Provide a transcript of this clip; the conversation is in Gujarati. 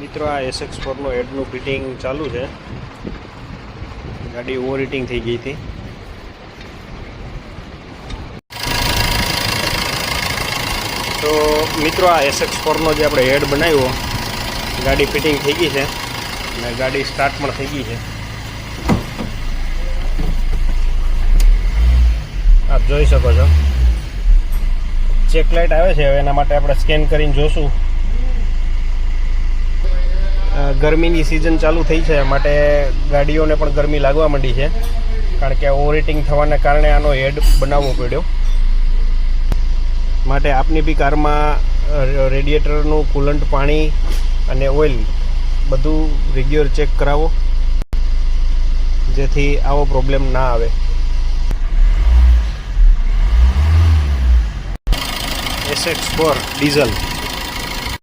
મિત્રો આ SX4 હેડનું ફિટિંગ ચાલુ છે. ગાડી ઓવર હીટિંગ થઈ ગઈ હતી. તો મિત્રો આ SX4 જે આપણે હેડ બનાવ્યો, ગાડી ફિટિંગ થઈ ગઈ છે અને ગાડી સ્ટાર્ટ પણ થઈ ગઈ છે. આપ જોઈ શકો છો ચેક લાઇટ આવે છે. હવે એના માટે આપણે સ્કેન કરીને જોશું. ગરમીની સિઝન ચાલુ થઈ છે માટે ગાડીઓને પણ ગરમી લાગવા માંડી છે, કારણ કે ઓવરહીટિંગ થવાના કારણે આનો હેડ બનાવવો પડ્યો. માટે આપની બી કારમાં રેડિએટરનું કુલન્ટ, પાણી અને ઓઇલ બધું રેગ્યુલર ચેક કરાવો, જેથી આવો પ્રોબ્લેમ ના આવે. SX4 diesel